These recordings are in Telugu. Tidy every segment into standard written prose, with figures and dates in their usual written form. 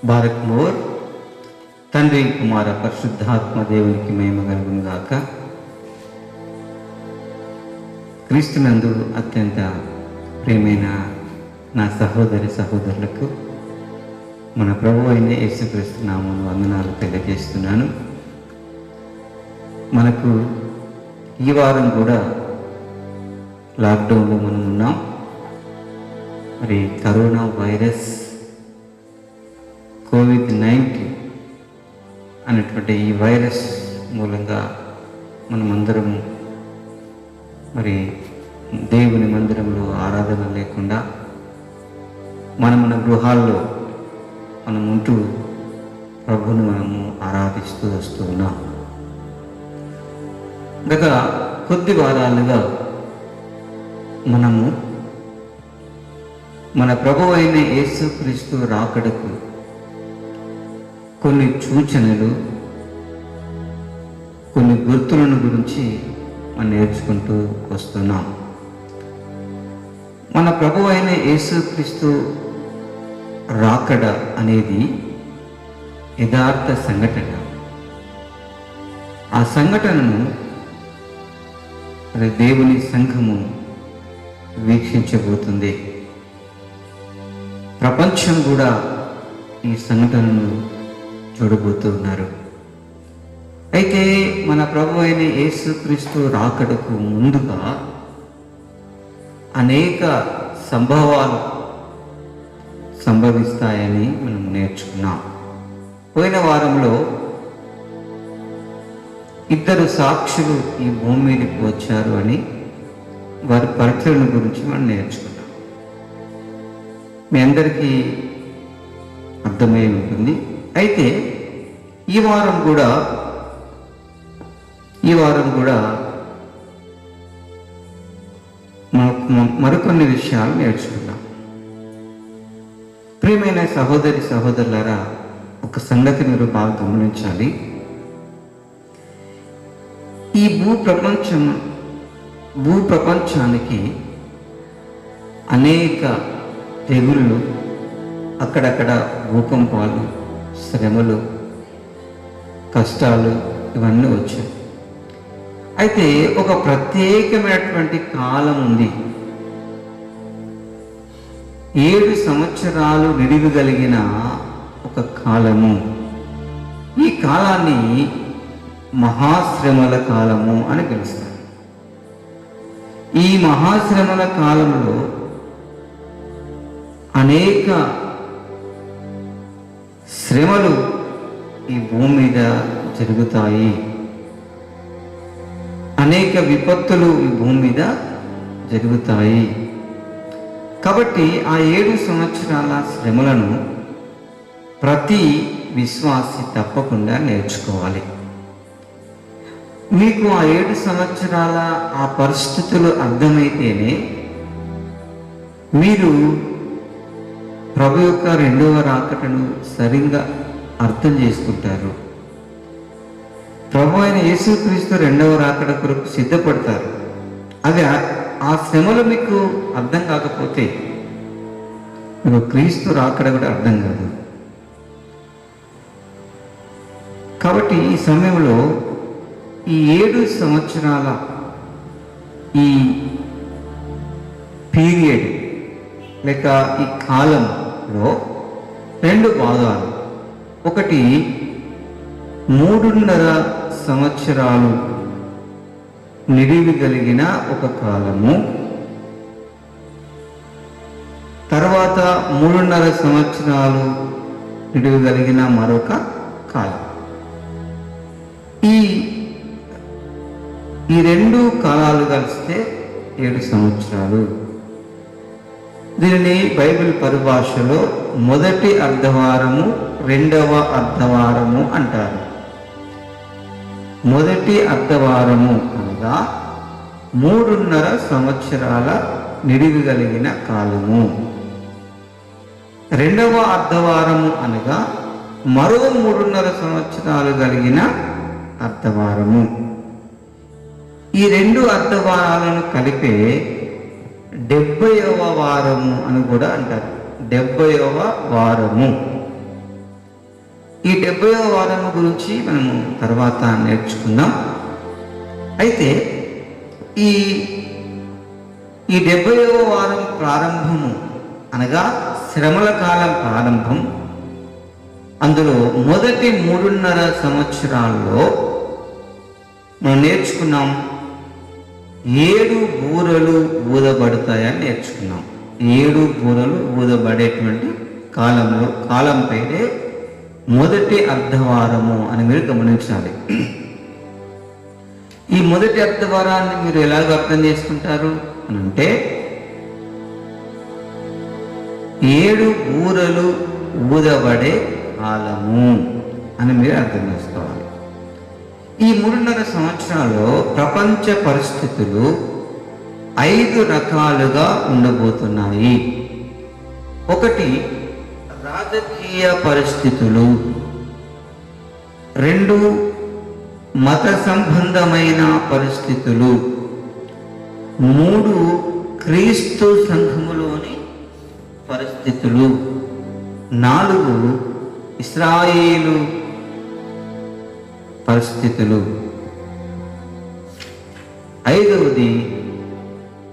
భారత్ మోర్ తండ్రి కుమార పరిశుద్ధాత్మ దేవునికి మహిమ కలుగును గాక. క్రీస్తునందు అత్యంత ప్రియమైన నా సహోదరి సహోదరులకు మన ప్రభు అయిన యేసుక్రీస్తు నామమున వందనాలు తెలియజేస్తున్నాను. మనకు ఈ వారం కూడా లాక్డౌన్లో మనం ఉన్నాం. మరి కరోనా వైరస్ కోవిడ్-19 అనేటువంటి ఈ వైరస్ మూలంగా మనమందరం మరి దేవుని మందిరంలో ఆరాధన లేకుండా మన గృహాల్లో మనం ఉంటూ ప్రభువును మనము ఆరాధిస్తూ వస్తూ ఉన్నాం. గత కొద్ది వారాలుగా మనము మన ప్రభువు అయిన యేసుక్రీస్తు రాకడకు కొన్ని సూచనలు, కొన్ని గుర్తులను గురించి మనం నేర్చుకుంటూ వస్తున్నాం. మన ప్రభువు అయిన యేసుక్రీస్తు రాకడ అనేది యథార్థ సంఘటన. ఆ సంఘటనను దేవుని సంఘము వీక్షించబోతుంది. ప్రపంచం కూడా ఈ సంఘటనను చూడబోతున్నారు. అయితే మన ప్రభు అయిన యేసుక్రీస్తు రాకడకు ముందుగా అనేక సంభవాలు సంభవిస్తాయని మనం నేర్చుకున్నాం. పోయిన వారంలో ఇద్దరు సాక్షులు ఈ భూమి మీదకి వచ్చారు అని వారి పరిచయం గురించి మనం నేర్చుకున్నాం. మీ అందరికీ అర్థమై ఉంటుంది. అయితే ఈ వారం కూడా మరికొన్ని విషయాలు నేర్చుకున్నాం. ప్రియమైన సహోదరి సహోదరులారా, ఒక సంగతి మీరు బాగా గమనించాలి. ఈ భూప్రపంచానికి అనేక తెగుళ్ళు, అక్కడక్కడ భూకంపాలు, శ్రమలు, కష్టాలు ఇవన్నీ వచ్చాయి. అయితే ఒక ప్రత్యేకమైనటువంటి కాలం ఉంది. 7 సంవత్సరాలు నిడివిగలిగిన ఒక కాలము. ఈ కాలాన్ని మహాశ్రమల కాలము అని పిలుస్తారు. ఈ మహాశ్రమల కాలంలో అనేక శ్రమలు ఈ భూమి మీద జరుగుతాయి. అనేక విపత్తులు ఈ భూమి మీద జరుగుతాయి. కాబట్టి ఆ 7 సంవత్సరాల శ్రమలను ప్రతి విశ్వాసి తప్పకుండా నేర్చుకోవాలి. మీకు ఆ 7 సంవత్సరాల ఆ పరిస్థితులు అర్థమైతేనే మీరు ప్రభు యొక్క రెండవ రాకడను సరిగ్గా అర్థం చేసుకుంటారు. ప్రభు అయిన యేసుక్రీస్తు రెండవ రాకడ కొరకు సిద్ధపడతారు. అది ఆ శ్రమలు మీకు అర్థం కాకపోతే మీకు క్రీస్తు రాకడ కూడా అర్థం కాదు. కాబట్టి ఈ సమయంలో ఈ 7 సంవత్సరాల ఈ పీరియడ్ లేక ఈ కాలంలో 2 భాగాలు. ఒకటి 3.5 సంవత్సరాలు నిడివి కలిగిన ఒక కాలము, తర్వాత 3.5 సంవత్సరాలు నిడివి కలిగిన మరొక కాలం. ఈ 2 కాలాలు కలిస్తే 7 సంవత్సరాలు. దీనిని బైబిల్ పరిభాషలో మొదటి అర్ధవారము, రెండవ అర్ధవారము అంటారు. మొదటి అర్ధవారము అనగా 3.5 సంవత్సరాల నిడివి కలిగిన కాలము. రెండవ అర్ధవారము అనగా మరో 3.5 సంవత్సరాలు కలిగిన అర్ధవారము. ఈ 2 అర్ధవారాలను కలిపే 70వ వారము అని కూడా అంటారు. 70వ వారము. ఈ 70వ వారం గురించి మనము తర్వాత నేర్చుకుందాం. అయితే ఈ 70వ వారం ప్రారంభము అనగా శ్రమల కాలం ప్రారంభం. అందులో మొదటి 3.5 సంవత్సరాల్లో మనం నేర్చుకున్నాం 7 బూరలు ఊదబడతాయని నేర్చుకున్నాం. 7 బూరలు ఊదబడేటువంటి కాలం పేరే మొదటి అర్ధవారము అని మీరు గమనించాలి. ఈ మొదటి అర్ధవారాన్ని మీరు ఎలాగ అర్థం చేసుకుంటారు అని అంటే 7 బూరలు ఊదబడే కాలము అని మీరు అర్థం చేసుకోవాలి. ఈ 3.5 సంవత్సరాల్లో ప్రపంచ పరిస్థితులు 5 రకాలుగా ఉండబోతున్నాయి. ఒకటి రాజకీయ పరిస్థితులు, 2 మత సంబంధమైన పరిస్థితులు, 3 క్రీస్తు సంఘములోని పరిస్థితులు, 4 ఇశ్రాయేలు పరిస్థితులు, 5వది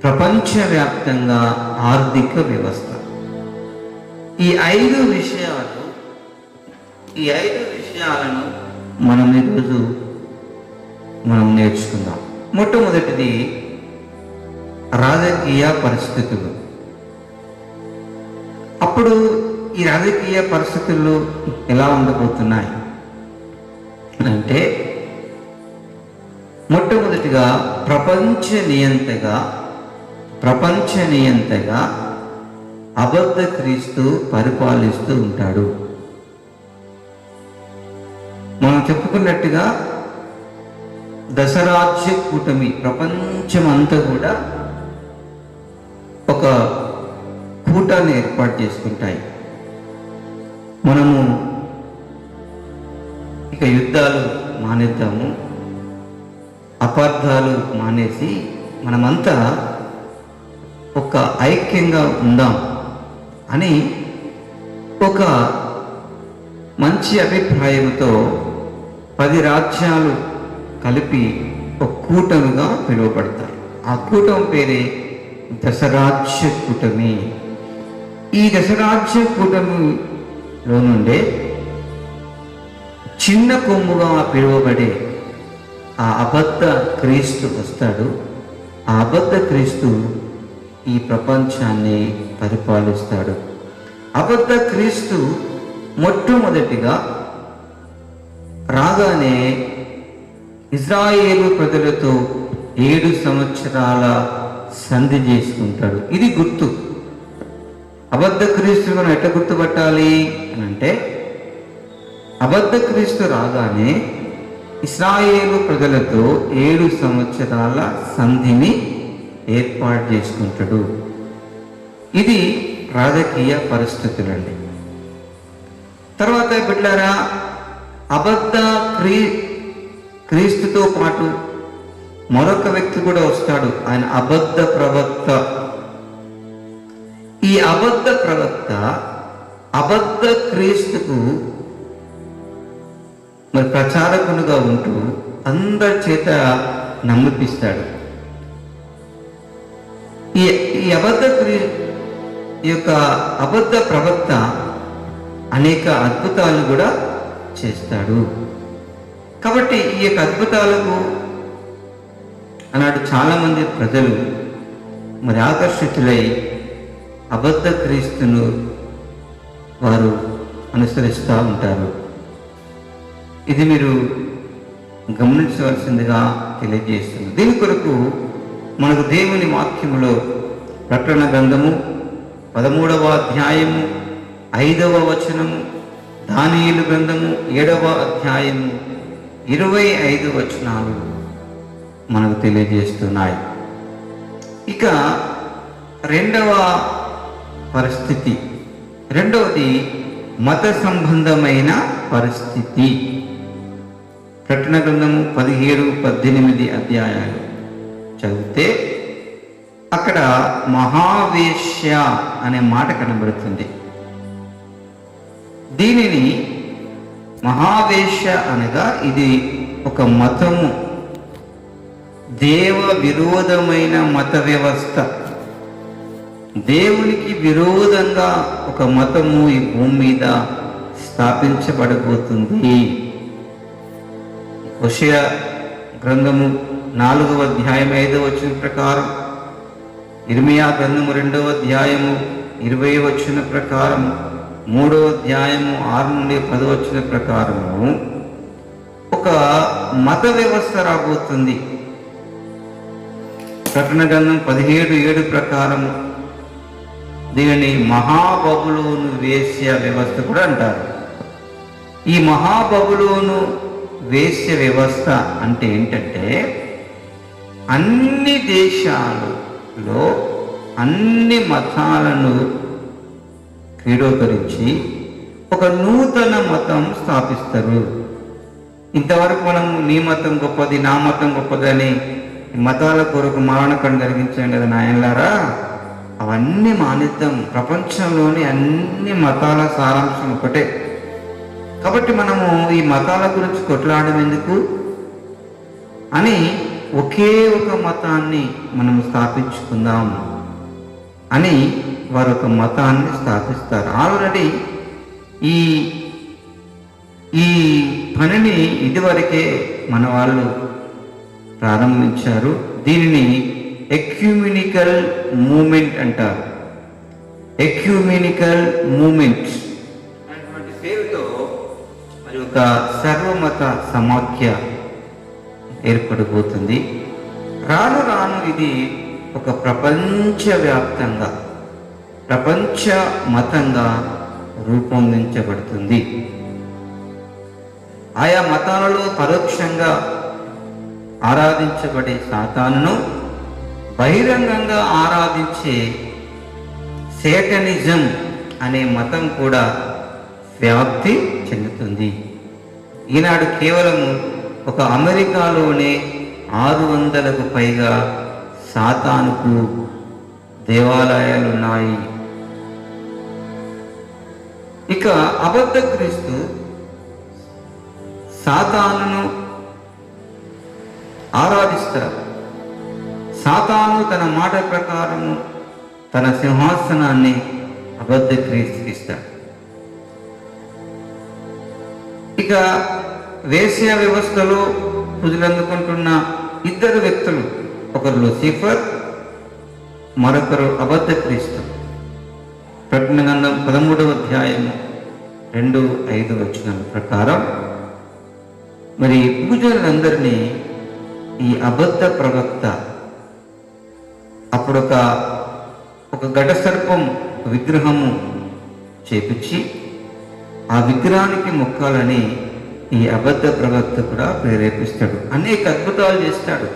ప్రపంచవ్యాప్తంగా ఆర్థిక వ్యవస్థ. ఈ 5 విషయాలను మనం ఈరోజు నేర్చుకుందాం. మొట్టమొదటిది రాజకీయ పరిస్థితులు. అప్పుడు ఈ రాజకీయ పరిస్థితులు ఎలా ఉండబోతున్నాయి అంటే, మొట్టమొదటిగా ప్రపంచ నియంతగా అబద్ధ క్రీస్తు పరిపాలిస్తూ ఉంటాడు. మనం చెప్పుకున్నట్టుగా దశరాజ్య కూటమి ప్రపంచమంతా కూడా ఒక కూటాన్ని ఏర్పాటు చేసుకుంటాయి. మనము ఇక యుద్ధాలు మానేద్దాము, అపార్థాలు మానేసి మనమంతా ఒక ఐక్యంగా ఉందాం అని ఒక మంచి అభిప్రాయంతో 10 రాజ్యాలు కలిపి ఒక కూటమిగా పిలువబడతారు. ఆ కూటమి పేరే దశరాజ్య కూటమి. ఈ దశరాజ్య కూటమిలో నుండే చిన్న కొమ్ముగా పిలువబడే ఆ అబద్ధ క్రీస్తు వస్తాడు. ఆ అబద్ధ క్రీస్తు ఈ ప్రపంచాన్ని పరిపాలిస్తాడు. అబద్ధ క్రీస్తు మొట్టమొదటిగా రాగానే ఇజ్రాయేలు ప్రజలతో 7 సంవత్సరాల సంధి చేసుకుంటాడు. ఇది గుర్తు. అబద్ధ క్రీస్తును మనం ఎట్లా గుర్తుపట్టాలి అని అంటే, అబద్ధ క్రీస్తు రాగానే ఇశ్రాయేలు ప్రజలతో 7 సంవత్సరాల సంధిని ఏర్పాటు చేసుకుంటాడు. ఇది రాజకీయ పరిస్థితులండి. తర్వాత బిడ్డలారా, అబద్ధ క్రీస్తుతో పాటు మరొక వ్యక్తి కూడా వస్తాడు. ఆయన అబద్ధ ప్రవక్త. ఈ అబద్ధ ప్రవక్త అబద్ధ క్రీస్తుకు మరి ప్రచారకునిగా ఉంటూ అందరి చేత నమ్మిపిస్తాడు. ఈ అబద్ధ ప్రవక్త అనేక అద్భుతాలు కూడా చేస్తాడు. కాబట్టి ఈ యొక్క అద్భుతాలకు ఆనాడు చాలామంది ప్రజలు మరి ఆకర్షితులై అబద్ధ క్రీస్తును వారు అనుసరిస్తూ ఉంటారు. ఇది మీరు గమనించవలసిందిగా తెలియజేస్తుంది. దీని కొరకు మనకు దేవుని వాక్యములో ప్రకటన గ్రంథము 13వ అధ్యాయము 5వ వచనము, దానియేలు గ్రంథము 7వ అధ్యాయము 25 వచనాలు మనకు తెలియజేస్తున్నాయి. ఇక రెండవ పరిస్థితి, రెండవది మత సంబంధమైన పరిస్థితి. ప్రకటన గ్రంథము 17-18 అధ్యాయాలు చదివితే అక్కడ మహావేశ్య అనే మాట కనబడుతుంది. దీనిని మహావేశ్య అనగా ఇది ఒక మతము, దేవ విరోధమైన మత వ్యవస్థ. దేవునికి విరోధంగా ఒక మతము ఈ భూమి మీద స్థాపించబడబోతుంది. హోషేయ గ్రంథము 4వ అధ్యాయం 5వ వచనం ప్రకారం, ఇర్మియా గ్రంథము 2వ అధ్యాయము 20వ వచనం ప్రకారం, 3వ అధ్యాయము 6 నుండి 10వ వచనం ప్రకారము ఒక మత వ్యవస్థ రాబోతుంది. ప్రకటన గ్రంథం 17:7 ప్రకారం దీనిని మహాబబులోను వేశ్య వ్యవస్థ కూడా అంటారు. ఈ మహాబబులోను వేశ్య వ్యవస్థ అంటే ఏంటంటే, అన్ని దేశాలలో అన్ని మతాలను క్రీడోకరించి ఒక నూతన మతం స్థాపిస్తారు. ఇంతవరకు మనం నీ మతం గొప్పది, నా మతం గొప్పదని మతాల కొరకు మారణకం కలిగించాం కదా నాయనలారా, అవన్నీ మానిద్దాం. ప్రపంచంలోని అన్ని మతాల సారాంశం ఒకటే. కాబట్టి మనము ఈ మతాల గురించి కొట్లాడడం ఎందుకు అని ఒకే ఒక మతాన్ని మనం స్థాపించుకుందాం అని వారు ఒక మతాన్ని స్థాపిస్తారు. ఆల్రెడీ ఈ పనిని ఇదివరకే మన వాళ్ళు ప్రారంభించారు. దీనిని ఎక్యూమినికల్ మూమెంట్ అంటారు. ఎక్యూమినికల్ మూమెంట్ అటువంటి పేరుతో మరి ఒక సర్వమత సమాఖ్య ఏర్పడబోతుంది. రాను రాను ఇది ఒక ప్రపంచవ్యాప్తంగా ప్రపంచ మతంగా రూపొందించబడుతుంది. ఆయా మతాలలో పరోక్షంగా ఆరాధించబడే సాతానును బహిరంగంగా ఆరాధించే సేటనిజం అనే మతం కూడా వ్యాప్తి చెందుతుంది. ఈనాడు కేవలం ఒక అమెరికాలోనే 600కు పైగా సాతానుకు దేవాలయాలు ఉన్నాయి. ఇక అబద్ధ క్రీస్తు సాతానును ఆరాధిస్తారు. సాతాను తన మాట ప్రకారము తన సింహాసనాన్ని అబద్ధ క్రీస్తుకి ఇస్తాడు. ఇక వేశ్య వ్యవస్థలో పూజలందుకుంటున్న ఇద్దరు వ్యక్తులు, ఒకరు లూసిఫర్, మరొకరు అబద్ధ క్రీస్తు. ప్రకటన గ్రంథం 13వ అధ్యాయము 2-5 వచనాల ప్రకారం మరి పూజలందరినీ ఈ అబద్ధ ప్రవక్త అప్పుడు ఒక ఘట సర్పం విగ్రహము చేపించి ఆ విగ్రహానికి మొక్కాలని ఈ అబద్ధ ప్రవక్త కూడా ప్రేరేపిస్తాడు. అనేక అద్భుతాలు చేస్తాడు.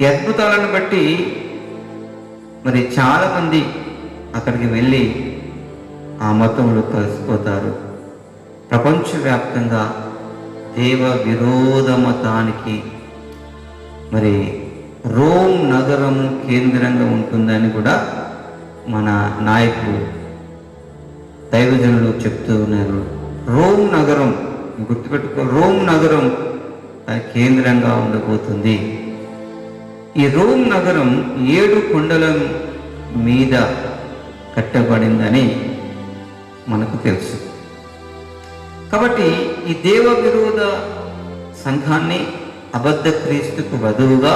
ఈ అద్భుతాలను బట్టి మరి చాలామంది అక్కడికి వెళ్ళి ఆ మతంలో కలిసిపోతారు. ప్రపంచవ్యాప్తంగా దేవ విరోధ మతానికి మరి రోమ్ నగరము కేంద్రంగా ఉంటుందని కూడా మన నాయకులు దైవజనులు చెప్తూ ఉన్నారు. రోమ్ నగరం గుర్తుపెట్టుకో, రోమ్ నగరం కేంద్రంగా ఉండబోతుంది. ఈ రోమ్ నగరం 7 కొండల మీద కట్టబడిందని మనకు తెలుసు. కాబట్టి ఈ దేవ విరోధ సంఘాన్ని అబద్ధ క్రీస్తుకు వధువుగా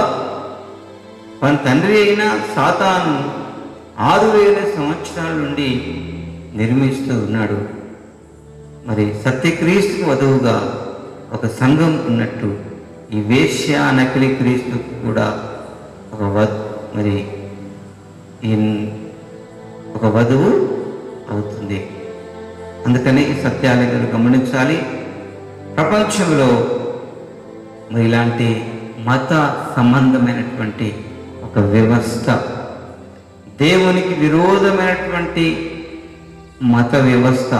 మన తండ్రి అయిన సాతాను 6000 సంవత్సరాల నుండి నిర్మిస్తూ ఉన్నాడు. మరి సత్యక్రీస్తుకు వధువుగా ఒక సంఘం ఉన్నట్టు ఈ వేశ్య నకిలీ క్రీస్తుకు కూడా ఒక వధువు అవుతుంది. అందుకని ఈ సత్యాలను గమనించాలి. ప్రపంచంలో మరి ఇలాంటి మత సంబంధమైనటువంటి ఒక వ్యవస్థ, దేవునికి విరోధమైనటువంటి మత వ్యవస్థ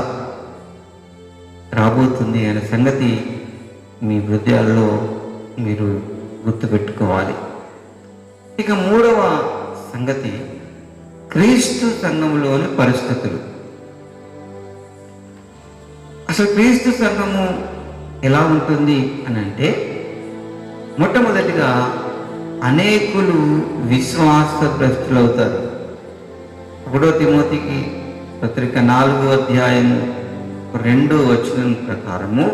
రాబోతుంది అనే సంగతి మీ హృదయాల్లో మీరు గుర్తుపెట్టుకోవాలి. ఇక 3వ సంగతి క్రీస్తు సంఘంలోని పరిస్థితులు. అసలు క్రీస్తు సంఘము ఎలా ఉంటుంది అని అంటే, మొట్టమొదటిగా అనేకులు విశ్వాస భ్రష్టులవుతారు. 1 తిమోతికి పత్రిక 4వ అధ్యాయము 2వ వచనం ప్రకారము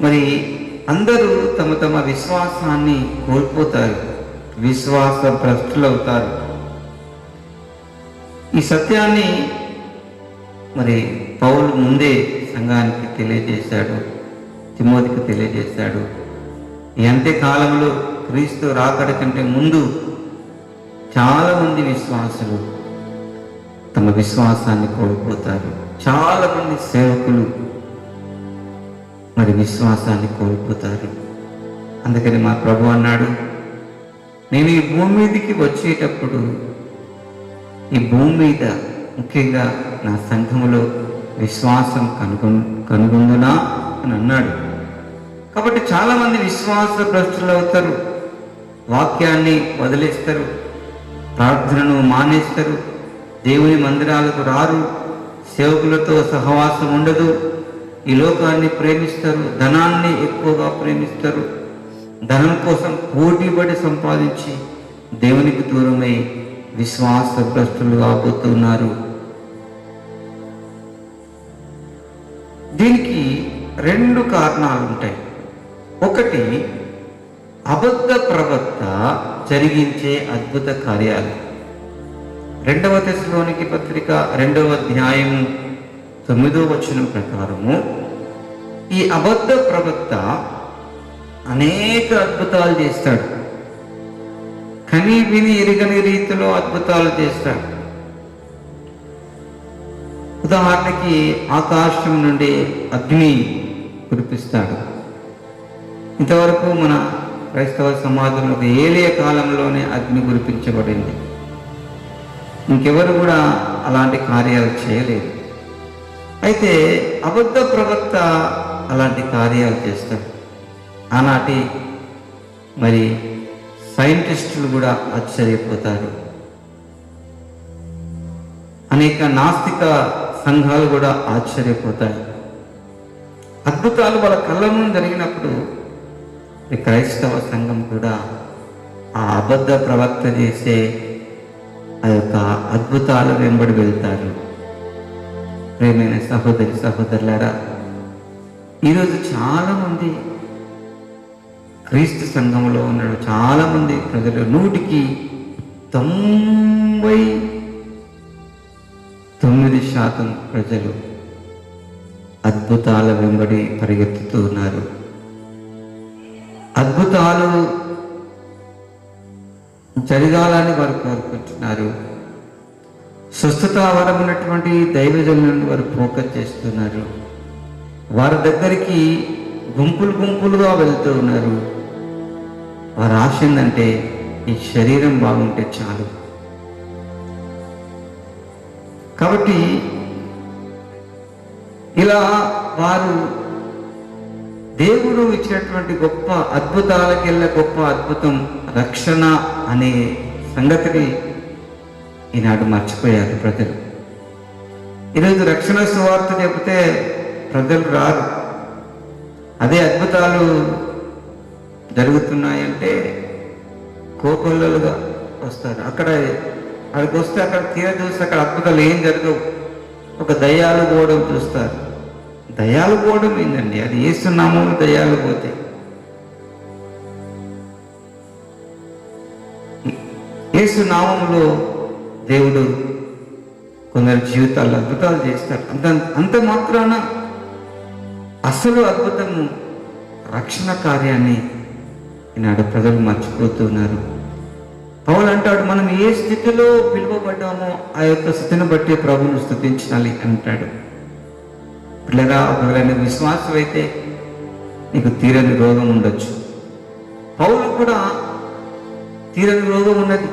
మరి అందరూ తమ తమ విశ్వాసాన్ని కోల్పోతారు, విశ్వాస భ్రష్టులవుతారు. ఈ సత్యాన్ని మరి పౌలు ముందే సంఘానికి తెలియజేశాడు, తిమోతికి తెలియజేశాడు. ఈ అంత్యకాలంలో క్రీస్తు రాకడ కంటే ముందు చాలామంది విశ్వాసులు తమ విశ్వాసాన్ని కోల్పోతారు. చాలామంది సేవకులు మరి విశ్వాసాన్ని కోల్పోతారు. అందుకని మా ప్రభు అన్నాడు, నేను ఈ భూమి మీదకి వచ్చేటప్పుడు ఈ భూమి మీద ముఖ్యంగా నా సంఘములో విశ్వాసం కనుగొందునా అని అన్నాడు. కాబట్టి చాలామంది విశ్వాస భ్రష్టులు అవుతారు, వాక్యాన్ని వదిలేస్తారు, ప్రార్థనను మానేస్తారు, దేవుని మందిరాలకు రారు, సేవకులతో సహవాసం ఉండదు, ఈ లోకాన్ని ప్రేమిస్తారు, ధనాన్ని ఎక్కువగా ప్రేమిస్తారు, ధనం కోసం పోటీపడి సంపాదించి దేవునికి దూరమై విశ్వాస భ్రష్టులు కాబోతున్నారు. దీనికి 2 కారణాలు ఉంటాయి. ఒకటి, అబద్ధ ప్రవక్త జరిగించే అద్భుత కార్యాలు. 2వ తెస్సలోనికి పత్రిక 2వ అధ్యాయము 9వ వచనం ప్రకారము ఈ అబద్ధ ప్రవక్త అనేక అద్భుతాలు చేస్తాడు, కని విని ఎరగని రీతిలో అద్భుతాలు చేస్తాడు. ఉదాహరణకి ఆకాశం నుండి అగ్ని కురిపిస్తాడు. ఇంతవరకు మన క్రైస్తవ సమాజంలో ఏలియా కాలంలోనే అగ్ని కురిపించబడింది. ఇంకెవరు కూడా అలాంటి కార్యాలు చేయలేదు. అయితే అబద్ధ ప్రవక్త అలాంటి కార్యాలు చేస్తాడు. ఆనాటి మరి సైంటిస్టులు కూడా ఆశ్చర్యపోతారు. అనేక నాస్తిక సంఘాలు కూడా ఆశ్చర్యపోతాయి. అద్భుతాలు వాళ్ళ కళ్ళ ముందు జరిగినప్పుడు క్రైస్తవ సంఘం కూడా ఆ అబద్ధ ప్రవక్త చేసే ఆ యొక్క అద్భుతాల వెంబడి వెళ్తారు. ప్రియమైన సహోదరి సహోదరులారా, ఈరోజు చాలామంది క్రీస్తు సంఘంలో ఉన్నాడు. చాలామంది ప్రజలు 100కి 99% ప్రజలు అద్భుతాల వెంబడి పరిగెత్తుతూ ఉన్నారు. అద్భుతాలు జరగాలని వారు కోరుకుంటున్నారు. స్వస్థత వరం ఉన్నటువంటి దైవజనులను వారు ఫోకస్ చేస్తున్నారు. వారి దగ్గరికి గుంపులుగా వెళ్తూ ఉన్నారు. వారు ఆశ ఏంటంటే ఈ శరీరం బాగుంటే చాలు. కాబట్టి ఇలా వారు దేవుడు ఇచ్చినటువంటి గొప్ప అద్భుతాలకెళ్ళ గొప్ప అద్భుతం రక్షణ అనే సంగతిని ఈనాడు మర్చిపోయారు ప్రజలు. ఈరోజు రక్షణ సువార్త చెబితే ప్రజలు రారు. అదే అద్భుతాలు జరుగుతున్నాయంటే కోకొల్లలుగా వస్తారు. అక్కడికి వస్తే అక్కడ తీర చూస్తే అక్కడ అద్భుతాలు ఏం జరగవు. ఒక దయ్యాలు పోవడం చూస్తారు. దయ్యాలు పోవడం ఏంటండి? అది యేసునామములో దయ్యాలు పోతాయి. యేసునామములో దేవుడు కొందరు జీవితాల్లో అద్భుతాలు చేస్తారు. అంత మాత్రాన అసలు అద్భుతము రక్షణ కార్యాన్ని ఈనాడు ప్రజలు మర్చిపోతున్నారు. పౌలు అంటాడు, మనం ఏ స్థితిలో పిలువబడ్డామో ఆ యొక్క స్థితిని బట్టి ప్రభువును స్తుతించాలి అంటాడు. పిల్లరా, ఒకవేళ విశ్వాసం అయితే నీకు తీరని రోగం ఉండొచ్చు. పౌలు కూడా తీరని రోగం ఉన్నది.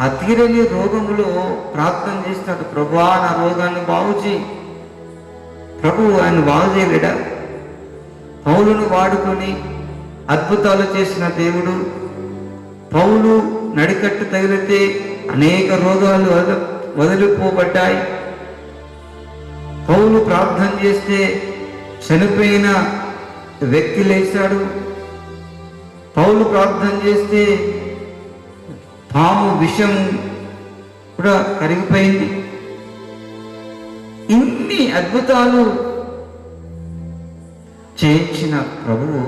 ఆ తీరని రోగములో ప్రార్థన చేస్తాడు, ప్రభువా నా రోగాన్ని బాగు చేయి. ప్రభువు ఆయన బాగు చేయలేడా? పౌలును వాడుకొని అద్భుతాలు చేసిన దేవుడు, పౌలు నడికట్టు తగిలితే అనేక రోగాలు వదిలిపోబడ్డాయి. పౌలు ప్రార్థన చేస్తే చనిపోయిన వ్యక్తి లేచాడు. పౌలు ప్రార్థన చేస్తే పాము విషం కూడా కరిగిపోయింది. ఇన్ని అద్భుతాలు చేయించిన ప్రభువు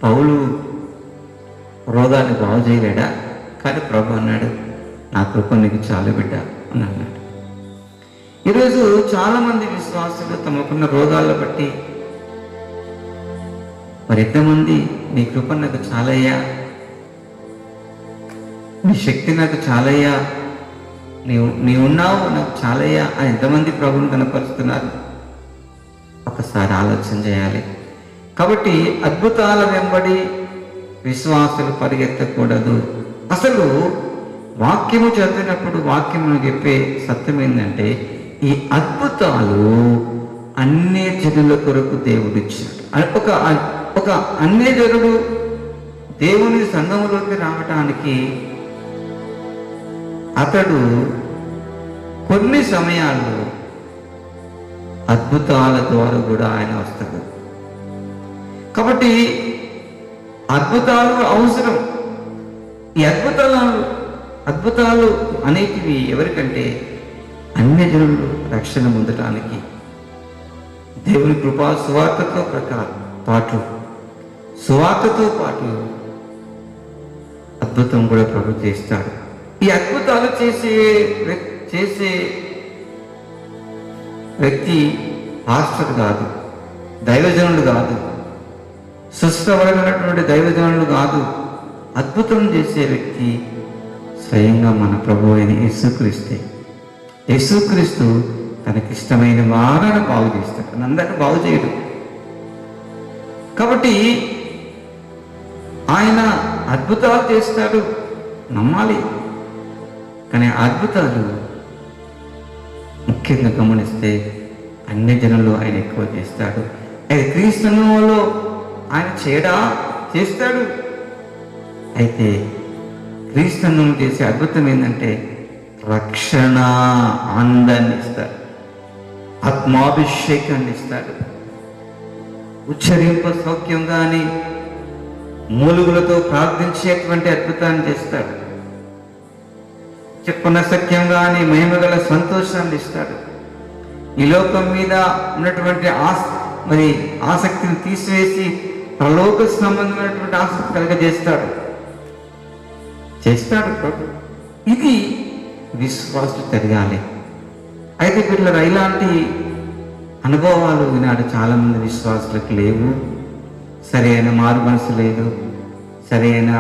పౌలు రోగాన్ని బాగు చేయలేడా? కానీ ప్రభు అన్నాడు, నా కృప నీకు చాలు బిడ్డ అని అన్నాడు. ఈరోజు చాలామంది విశ్వాసులు తమకున్న రోగాలను బట్టి మరి ఎంతమంది నీ కృప నాకు చాలయ్యా, నీ శక్తి నాకు చాలయ్యా, నీ ఉన్నావు నాకు చాలయ్యా అని ఎంతమంది ప్రభువుని కనపరుస్తున్నారు? ఒకసారి ఆలోచన చేయాలి. కాబట్టి అద్భుతాల వెంబడి విశ్వాసులు పరిగెత్తకూడదు. అసలు వాక్యము చదివినప్పుడు వాక్యము చెప్పే సత్యం ఏంటంటే, ఈ అద్భుతాలు అన్య జనుల కొరకు దేవుడిచ్చాడు. ఒక అన్య జనుడు దేవుని సంఘంలోకి రావటానికి అతడు కొన్ని సమయాల్లో అద్భుతాల ద్వారా కూడా ఆయన వస్తాడు. కాబట్టి అద్భుతాలు అవసరం. ఈ అద్భుతాలు అనేటివి ఎవరికంటే అన్యజనులు రక్షణ పొందటానికి, దేవుని కృపా సువార్తతో పాటు అద్భుతం కూడా ప్రభు చేస్తాడు. ఈ అద్భుతాలు చేసే వ్యక్తి పాస్టర్ కాదు, దైవజనుడు కాదు, సుస్థవరమైనటువంటి దైవజనుడు కాదు. అద్భుతం చేసే వ్యక్తి స్వయంగా మన ప్రభు అయిన యేసుక్రీస్తు తనకిష్టమైన వారిని బాగు చేస్తాడు, అందరిని బాగు చేయడు. కాబట్టి ఆయన అద్భుతాలు చేస్తాడు, నమ్మాలి. కానీ అద్భుతాలు ముఖ్యంగా గమనిస్తే అన్ని జనులు ఆయన ఎక్కువ చేస్తాడు. అయితే క్రీస్తులో ఆయన చేస్తాడు. అయితే క్రీస్తును చేసే అద్భుతం ఏంటంటే రక్షణ ఆనందాన్ని ఇస్తాడు, ఆత్మాభిషేకాన్ని ఇస్తాడు, ఉచ్చరింప సౌఖ్యం కానీ మూలుగులతో ప్రార్థించేటువంటి అద్భుతాన్ని చేస్తాడు, చెప్పున సఖ్యం కానీ మహిమగల సంతోషాన్ని ఇస్తాడు. ఈ లోకం మీద ఉన్నటువంటి ఆసక్తిని తీసివేసి పరలోక సంబంధమైనటువంటి ఆసక్తి కలగజేస్తాడు. ప్రభు. ఇది విశ్వాసం పెరగాలి. అయితే వీళ్ళ ఇలాంటి అనుభవాలు ఈనాడు చాలామంది విశ్వాసులకు లేవు. సరైన మారు మనసు లేదు, సరైన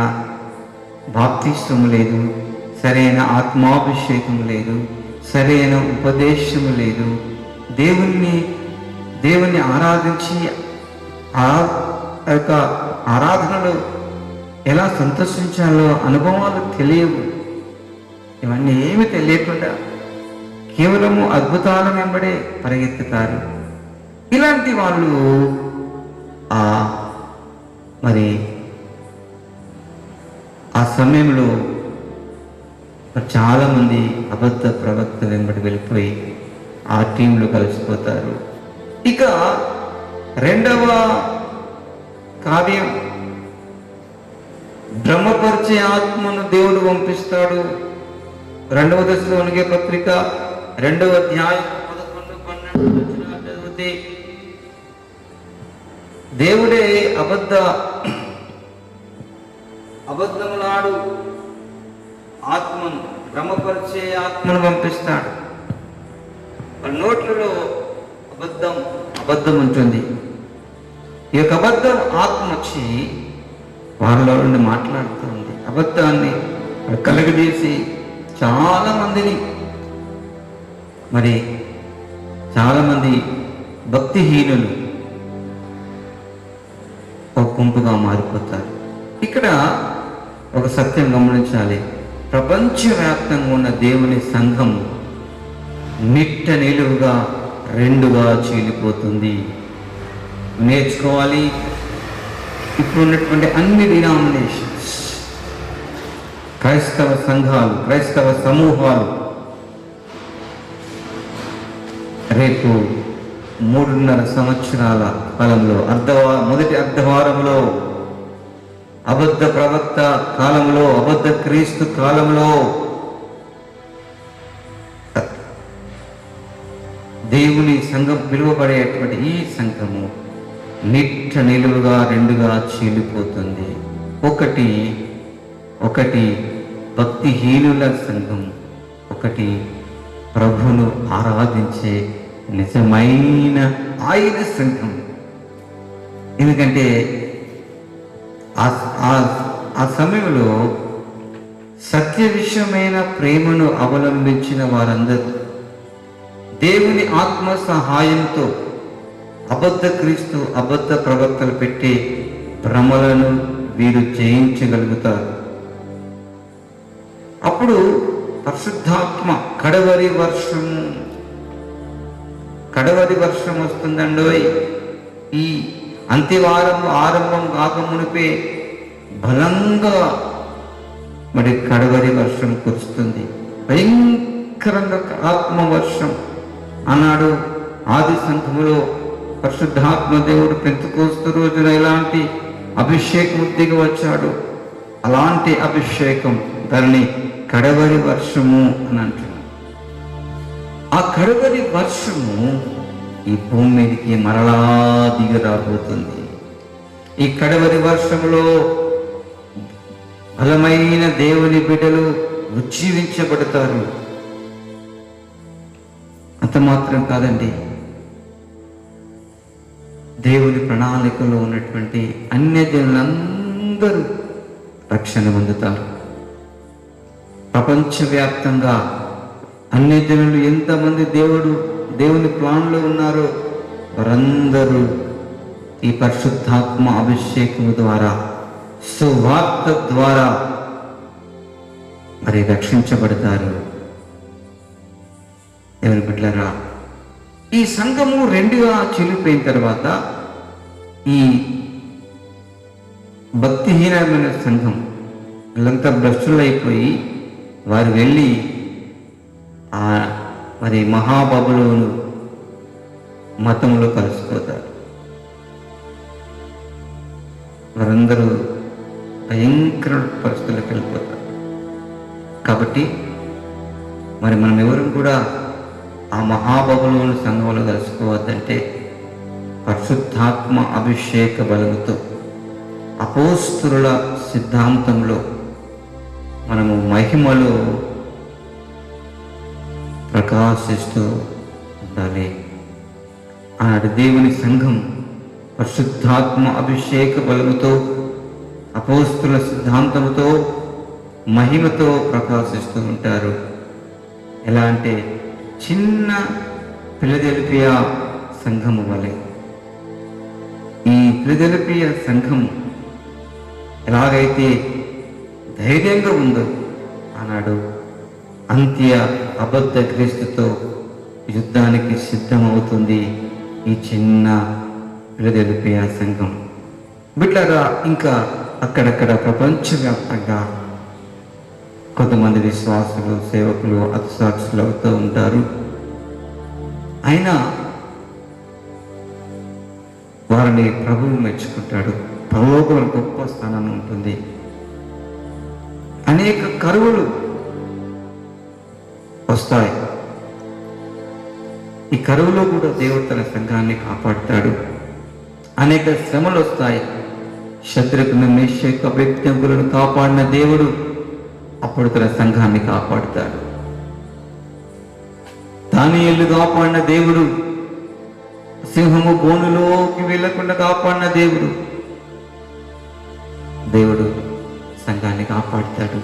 బాప్తిస్మము లేదు, సరైన ఆత్మాభిషేకం లేదు, సరైన ఉపదేశము లేదు. దేవుణ్ణి ఆరాధించి ఆ యొక్క ఆరాధనలో ఎలా సంతోషించాలో అనుభవాలు తెలియవు. ఇవన్నీ ఏమి తెలియకుండా కేవలము అద్భుతాల వెంబడే పరిగెత్తుతారు. ఇలాంటి వాళ్ళు ఆ సమయంలో చాలామంది అబద్ధ ప్రవక్త వెంబడి వెళ్ళిపోయి ఆ టీంలో కలిసిపోతారు. ఇక రెండవ కార్యం, భ్రమపరిచే ఆత్మను దేవుడు పంపిస్తాడు. 2వ దశలోనికే పత్రిక 2వ అధ్యాయం 11-12 చదివితే దేవుడే అబద్ధములాడు ఆత్మను, భ్రమపరిచే ఆత్మను పంపిస్తాడు. వాళ్ళ నోట్లలో అబద్ధం ఉంటుంది. ఈ యొక్క అబద్ధం ఆత్మ వచ్చి వారిలో నుండి మాట్లాడుతూ ఉంది. అబద్ధాన్ని కలగజేసి చాలామంది భక్తిహీనులు ఒక గుంపుగా మారిపోతారు. ఇక్కడ ఒక సత్యం గమనించాలి. ప్రపంచవ్యాప్తంగా ఉన్న దేవుని సంఘం నిట్ట నిలువుగా రెండుగా చీలిపోతుంది. నేర్చుకోవాలి. ఇప్పుడు ఉన్నటువంటి అన్ని డినామినేషన్స్, క్రైస్తవ సంఘాలు, క్రైస్తవ సమూహాలు రేపు 3.5 సంవత్సరాల కాలంలో మొదటి అర్ధవారంలో అబద్ధ ప్రవక్త కాలంలో, అబద్ధ క్రీస్తు కాలంలో దేవుని సంఘం పిలువబడేటువంటి ఈ సంఘము నిట్ట నిలువుగా రెండుగా చీలిపోతుంది. ఒకటి భక్తిహీనుల సంఘం, ఒకటి ప్రభును ఆరాధించే నిజమైన ఆయన సంఘం. ఎందుకంటే ఆ సమయంలో సత్య విషయమైన ప్రేమను అవలంబించిన వారందరూ దేవుని ఆత్మ సహాయంతో అబద్ధ క్రీస్తు, అబద్ధ ప్రవక్తలు పెట్టే భ్రమలను వీరు జయించగలుగుతారు. అప్పుడు పరిశుద్ధాత్మ కడవరి వర్షం వస్తుందండోయ్. ఈ అంత్యవారం ఆరంభం కాకమునిపే బలంగా కడవరి వర్షం కురుస్తుంది. భయంకరంగా ఆత్మవర్షం అన్నాడు. ఆది సంఘములో పరిశుద్ధాత్మ దేవుడు పెంతెకోస్తు రోజున ఎలాంటి అభిషేకం దిగి వచ్చాడు, అలాంటి అభిషేకం, దానిని కడవరి వర్షము అని అంటున్నాడు. ఆ కడవరి వర్షము ఈ భూమి మీదకి మరలా దిగి రాబోతుంది. ఈ కడవరి వర్షములో బలమైన దేవుని బిడ్డలు ఉజ్జీవించబడతారు. అంత మాత్రం కాదండి, దేవుని ప్రణాళికలో ఉన్నటువంటి అన్యజనులందరూ రక్షణ పొందుతారు. ప్రపంచవ్యాప్తంగా అన్యజనులు ఎంతమంది దేవుని ప్లాన్లో ఉన్నారో వారందరూ ఈ పరిశుద్ధాత్మ అభిషేకము ద్వారా, సువార్త ద్వారా రక్షించబడతారు. దేవుని బిడ్డలారా, ఈ సంఘము రెండుగా చీలిపోయిన తర్వాత ఈ భక్తిహీనమైన సంఘం వీళ్ళంతా భ్రష్టులైపోయి వారు వెళ్ళి మహాబబులోను మతంలో కలిసిపోతారు. వారందరూ భయంకర పరిస్థితులకు వెళ్ళిపోతారు. కాబట్టి మనం ఎవరు కూడా ఆ మహాబబులోను సంఘంలో కలుసుకోవద్దంటే పరిశుద్ధాత్మ అభిషేక బలముతో అపోస్తుల సిద్ధాంతంలో మనము మహిమలో ప్రకాశిస్తూ ఉండాలి. ఆనాడు దేవుని సంఘం పరిశుద్ధాత్మ అభిషేక బలముతో అపోస్తుల సిద్ధాంతముతో మహిమతో ప్రకాశిస్తూ ఉంటారు. ఎలా అంటే చిన్న ఫిలదెల్ఫియా సంఘము వలె. ఈ ఫిలదెల్ఫియా సంఘం ఎలాగైతే ధైర్యంగా ఉందో ఆనాడు అంత్య అబద్ధ క్రీస్తుతో యుద్ధానికి సిద్ధమవుతుంది ఈ చిన్న ఫిలదెల్ఫియా సంఘం. బిడ్డలారా, ఇంకా అక్కడక్కడ ప్రపంచవ్యాప్తంగా కొంతమంది విశ్వాసులు, సేవకులు హతసాక్షులు అవుతూ ఉంటారు. అయినా వారిని ప్రభువు మెచ్చుకుంటాడు. పరలోకంలో గొప్ప స్థానం ఉంటుంది. అనేక కరువులు వస్తాయి. ఈ కరువులో కూడా దేవుడు తన సంఘాన్ని కాపాడుతాడు. అనేక శ్రమలు వస్తాయి. శత్రుఘ్న, మేషకు, అబేద్నెగోలను కాపాడిన దేవుడు అప్పుడు తన సంఘాన్ని కాపాడుతాడు. దానియేలును కాపాడిన దేవుడు, సింహము బోనులోకి వెళ్ళకుండా కాపాడిన దేవుడు సంఘాన్ని కాపాడుతాడు.